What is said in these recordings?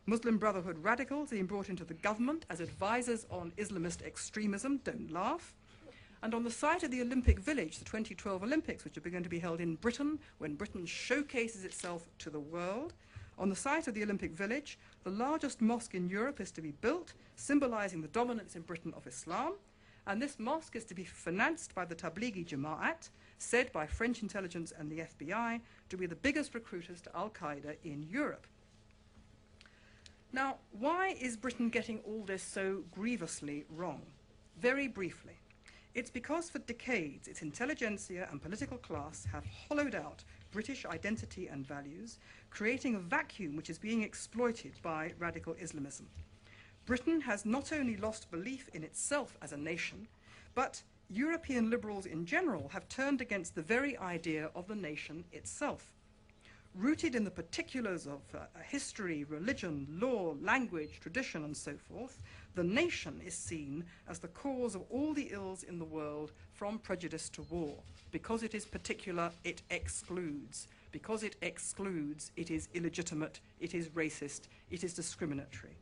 Muslim Brotherhood radicals being brought into the government as advisors on Islamist extremism, don't laugh. And on the site of the Olympic Village, the 2012 Olympics, which are going to be held in Britain, when Britain showcases itself to the world, on the site of the Olympic Village, the largest mosque in Europe is to be built, symbolizing the dominance in Britain of Islam. And this mosque is to be financed by the Tablighi Jama'at, said by French intelligence and the FBI to be the biggest recruiters to Al-Qaeda in Europe. Now, why is Britain getting all this so grievously wrong? Very briefly, it's because for decades its intelligentsia and political class have hollowed out British identity and values, creating a vacuum which is being exploited by radical Islamism. Britain has not only lost belief in itself as a nation, but European liberals in general have turned against the very idea of the nation itself. Rooted in the particulars of history, religion, law, language, tradition, and so forth, the nation is seen as the cause of all the ills in the world, from prejudice to war. Because it is particular, it excludes. Because it excludes, it is illegitimate, it is racist, it is discriminatory.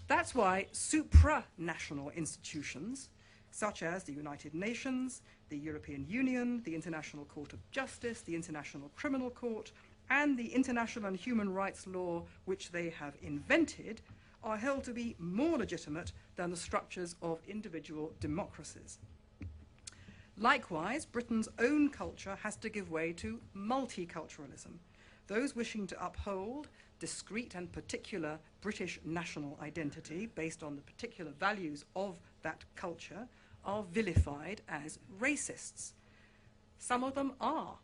That's why supranational institutions, such as the United Nations, the European Union, the International Court of Justice, the International Criminal Court, and the international and human rights law which they have invented, are held to be more legitimate than the structures of individual democracies. Likewise, Britain's own culture has to give way to multiculturalism. Those wishing to uphold discrete and particular British national identity based on the particular values of that culture are vilified as racists. Some of them are.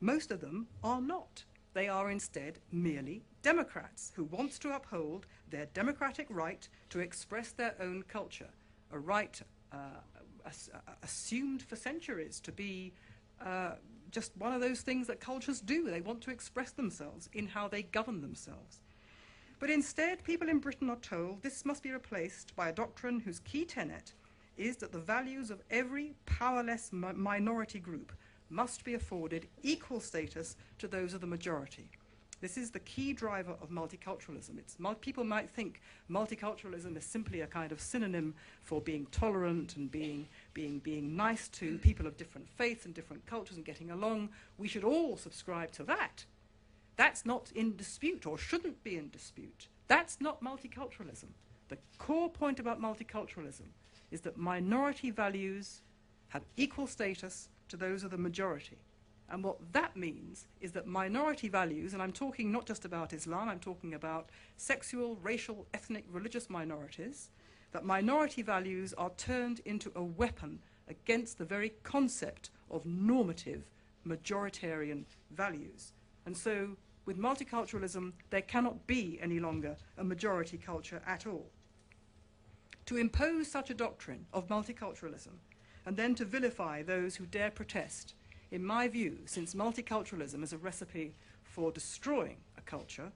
Most of them are not. They are instead merely Democrats who want to uphold their democratic right to express their own culture, a right assumed for centuries to be just one of those things that cultures do. They want to express themselves in how they govern themselves. But instead, people in Britain are told this must be replaced by a doctrine whose key tenet is that the values of every powerless minority group must be afforded equal status to those of the majority. This is the key driver of multiculturalism. People might think multiculturalism is simply a kind of synonym for being tolerant and being nice to people of different faiths and different cultures and getting along. We should all subscribe to that. That's not in dispute, or shouldn't be in dispute. That's not multiculturalism. The core point about multiculturalism is that minority values have equal status to those of the majority. And what that means is that minority values, and I'm talking not just about Islam, I'm talking about sexual, racial, ethnic, religious minorities, that minority values are turned into a weapon against the very concept of normative majoritarian values. And so with multiculturalism, there cannot be any longer a majority culture at all. To impose such a doctrine of multiculturalism and then to vilify those who dare protest, in my view, since multiculturalism is a recipe for destroying a culture,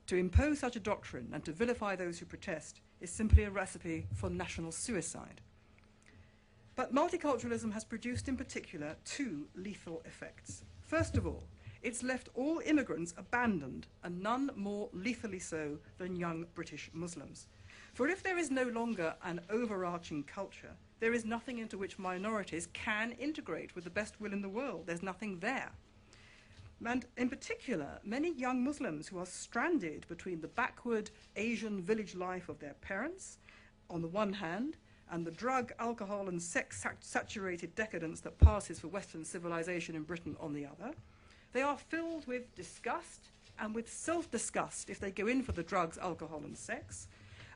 to impose such a doctrine and to vilify those who protest is simply a recipe for national suicide. But multiculturalism has produced in particular two lethal effects. First of all, it's left all immigrants abandoned, and none more lethally so than young British Muslims. For if there is no longer an overarching culture, there is nothing into which minorities can integrate with the best will in the world. There's nothing there. And in particular, many young Muslims who are stranded between the backward Asian village life of their parents, on the one hand, and the drug, alcohol, and sex-saturated decadence that passes for Western civilization in Britain on the other, they are filled with disgust and with self-disgust if they go in for the drugs, alcohol, and sex,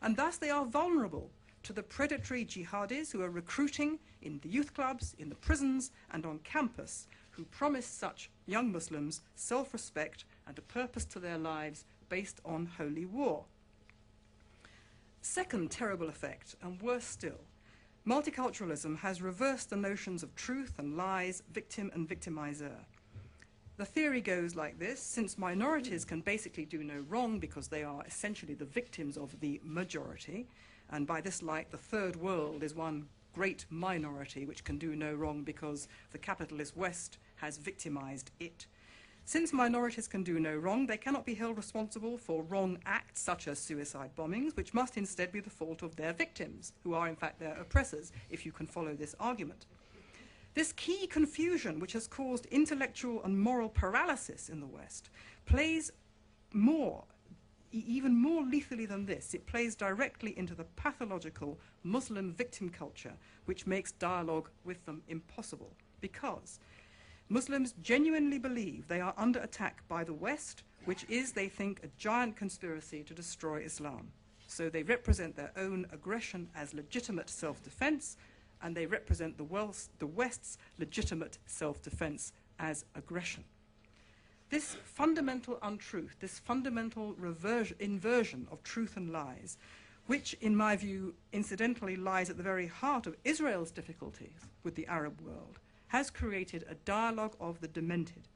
and thus they are vulnerable to the predatory jihadis who are recruiting in the youth clubs, in the prisons, and on campus, who promise such young Muslims self-respect and a purpose to their lives based on holy war. Second terrible effect, and worse still, multiculturalism has reversed the notions of truth and lies, victim and victimizer. The theory goes like this: since minorities can basically do no wrong because they are essentially the victims of the majority, and by this light the third world is one great minority which can do no wrong because the capitalist West has victimized it. Since minorities can do no wrong, they cannot be held responsible for wrong acts such as suicide bombings, which must instead be the fault of their victims, who are in fact their oppressors, if you can follow this argument. This key confusion, which has caused intellectual and moral paralysis in the West, plays even more lethally than this. It plays directly into the pathological Muslim victim culture, which makes dialogue with them impossible, because Muslims genuinely believe they are under attack by the West, which is, they think, a giant conspiracy to destroy Islam. So they represent their own aggression as legitimate self-defense, and they represent the West's legitimate self-defense as aggression. This fundamental untruth, this fundamental inversion of truth and lies, which, in my view, incidentally lies at the very heart of Israel's difficulties with the Arab world, has created a dialogue of the demented.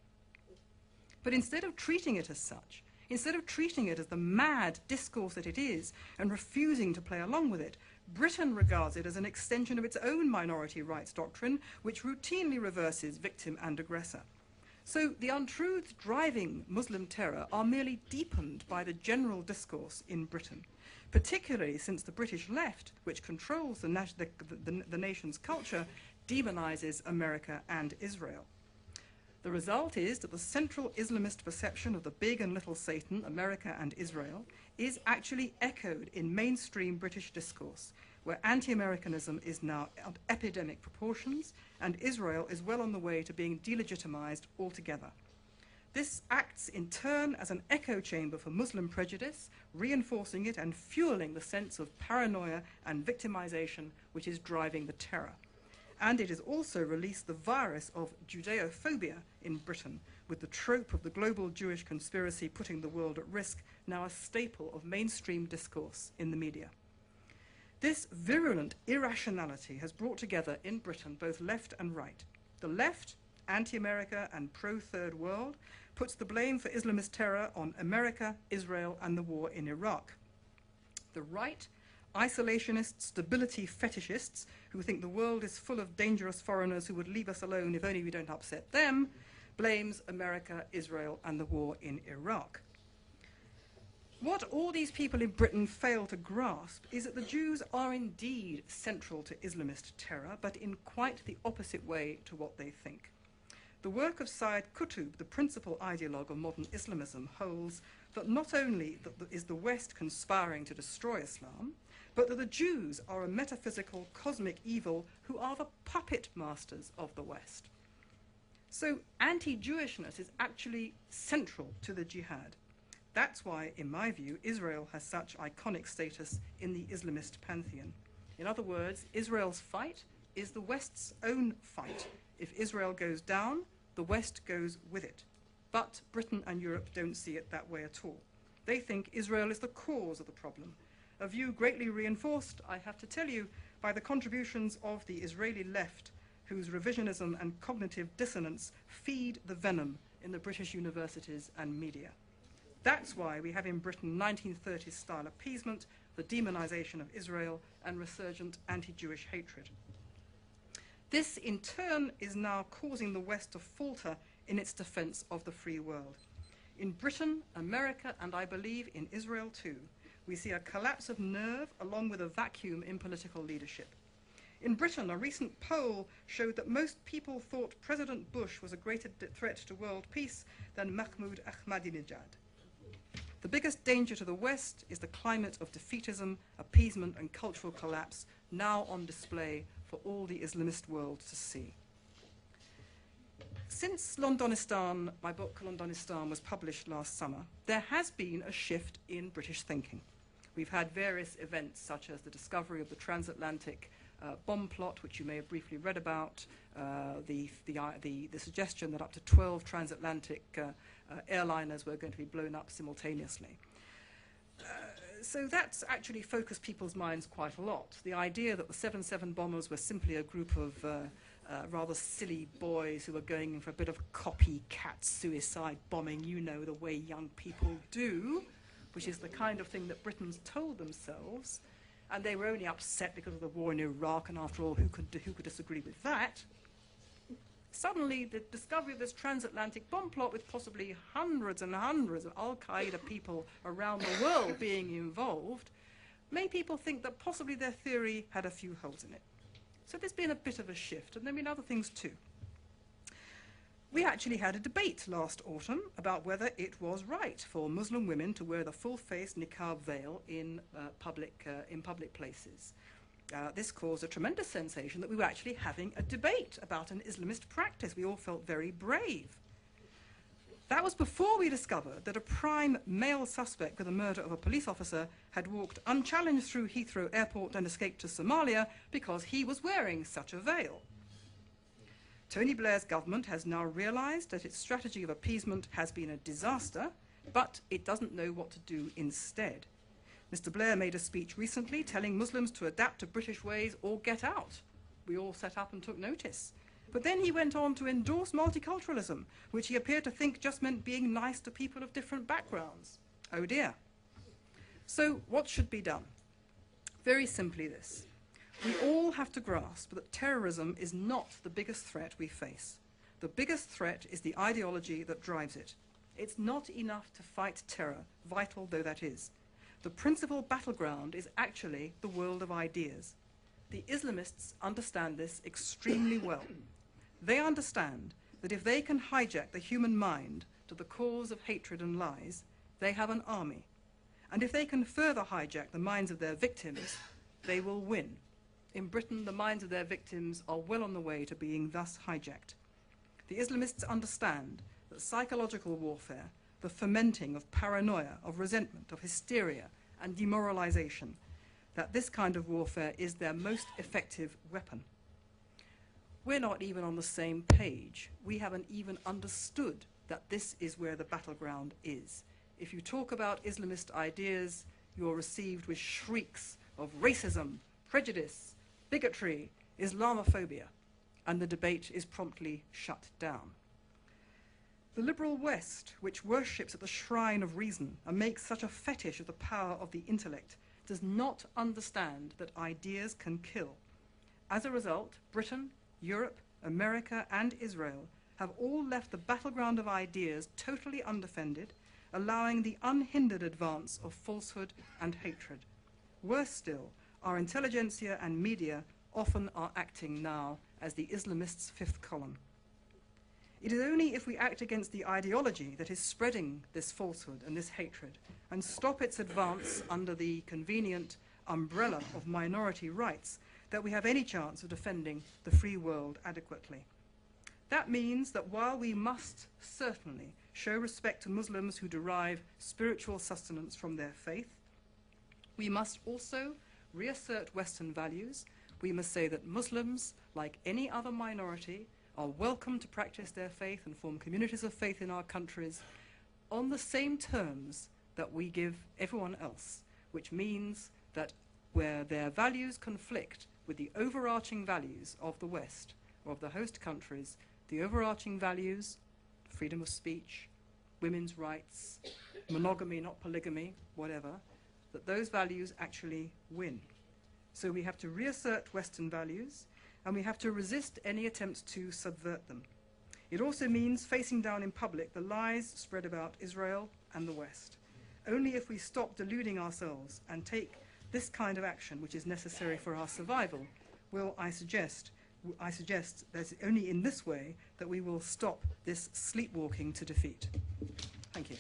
But instead of treating it as such, instead of treating it as the mad discourse that it is and refusing to play along with it, Britain regards it as an extension of its own minority rights doctrine, which routinely reverses victim and aggressor. So the untruths driving Muslim terror are merely deepened by the general discourse in Britain, particularly since the British left, which controls the nation's culture, demonizes America and Israel. The result is that the central Islamist perception of the big and little Satan, America and Israel, is actually echoed in mainstream British discourse, where anti-Americanism is now at epidemic proportions, and Israel is well on the way to being delegitimized altogether. This acts in turn as an echo chamber for Muslim prejudice, reinforcing it and fueling the sense of paranoia and victimization which is driving the terror. And it has also released the virus of Judeophobia in Britain, with the trope of the global Jewish conspiracy putting the world at risk now a staple of mainstream discourse in the media. This virulent irrationality has brought together in Britain both left and right. The left, anti-America and pro-Third World, puts the blame for Islamist terror on America, Israel, and the war in Iraq. The right, isolationist stability fetishists who think the world is full of dangerous foreigners who would leave us alone if only we don't upset them, blames America, Israel, and the war in Iraq. What all these people in Britain fail to grasp is that the Jews are indeed central to Islamist terror, but in quite the opposite way to what they think. The work of Sayyid Qutb, the principal ideologue of modern Islamism, holds that not only is the West conspiring to destroy Islam, but that the Jews are a metaphysical cosmic evil who are the puppet masters of the West. So anti-Jewishness is actually central to the jihad. That's why, in my view, Israel has such iconic status in the Islamist pantheon. In other words, Israel's fight is the West's own fight. If Israel goes down, the West goes with it. But Britain and Europe don't see it that way at all. They think Israel is the cause of the problem, a view greatly reinforced, I have to tell you, by the contributions of the Israeli left, whose revisionism and cognitive dissonance feed the venom in the British universities and media. That's why we have in Britain 1930s style appeasement, the demonization of Israel, and resurgent anti-Jewish hatred. This, in turn, is now causing the West to falter in its defense of the free world. In Britain, America, and I believe in Israel too, we see a collapse of nerve along with a vacuum in political leadership. In Britain, a recent poll showed that most people thought President Bush was a greater threat to world peace than Mahmoud Ahmadinejad. The biggest danger to the West is the climate of defeatism, appeasement, and cultural collapse now on display for all the Islamist world to see. Since Londonistan, my book Londonistan, was published last summer, there has been a shift in British thinking. We've had various events such as the discovery of the transatlantic bomb plot, which you may have briefly read about, the suggestion that up to 12 transatlantic airliners were going to be blown up simultaneously. So that's actually focused people's minds quite a lot. The idea that the 7/7 bombers were simply a group of rather silly boys who were going in for a bit of copycat suicide bombing, you know, the way young people do, which is the kind of thing that Britons told themselves, and they were only upset because of the war in Iraq, and after all, who could disagree with that? Suddenly, the discovery of this transatlantic bomb plot with possibly hundreds and hundreds of Al-Qaeda people around the world being involved made people think that possibly their theory had a few holes in it. So there's been a bit of a shift, and there have been other things too. We actually had a debate last autumn about whether it was right for Muslim women to wear the full-face niqab veil in public places. This caused a tremendous sensation that we were actually having a debate about an Islamist practice. We all felt very brave. That was before we discovered that a prime male suspect for the murder of a police officer had walked unchallenged through Heathrow Airport and escaped to Somalia because he was wearing such a veil. Tony Blair's government has now realized that its strategy of appeasement has been a disaster, but it doesn't know what to do instead. Mr. Blair made a speech recently telling Muslims to adapt to British ways or get out. We all sat up and took notice. But then he went on to endorse multiculturalism, which he appeared to think just meant being nice to people of different backgrounds. Oh dear. So what should be done? Very simply this. We all have to grasp that terrorism is not the biggest threat we face. The biggest threat is the ideology that drives it. It's not enough to fight terror, vital though that is. The principal battleground is actually the world of ideas. The Islamists understand this extremely well. They understand that if they can hijack the human mind to the cause of hatred and lies, they have an army. And if they can further hijack the minds of their victims, they will win. In Britain, the minds of their victims are well on the way to being thus hijacked. The Islamists understand that psychological warfare, the fermenting of paranoia, of resentment, of hysteria, and demoralization, that this kind of warfare is their most effective weapon. We're not even on the same page. We haven't even understood that this is where the battleground is. If you talk about Islamist ideas, you're received with shrieks of racism, prejudice, bigotry, Islamophobia, and the debate is promptly shut down. The liberal West, which worships at the shrine of reason and makes such a fetish of the power of the intellect, does not understand that ideas can kill. As a result, Britain, Europe, America, and Israel have all left the battleground of ideas totally undefended, allowing the unhindered advance of falsehood and hatred. Worse still, our intelligentsia and media often are acting now as the Islamists' fifth column. It is only if we act against the ideology that is spreading this falsehood and this hatred and stop its advance under the convenient umbrella of minority rights that we have any chance of defending the free world adequately. That means that while we must certainly show respect to Muslims who derive spiritual sustenance from their faith, we must also reassert Western values. We must say that Muslims, like any other minority, are welcome to practice their faith and form communities of faith in our countries on the same terms that we give everyone else, which means that where their values conflict with the overarching values of the West or of the host countries, the overarching values, freedom of speech, women's rights, monogamy, not polygamy, whatever, that those values actually win. So we have to reassert Western values, and we have to resist any attempts to subvert them. It also means facing down in public the lies spread about Israel and the West. Only if we stop deluding ourselves and take this kind of action, which is necessary for our survival, will, I suggest that it's only in this way that we will stop this sleepwalking to defeat. Thank you.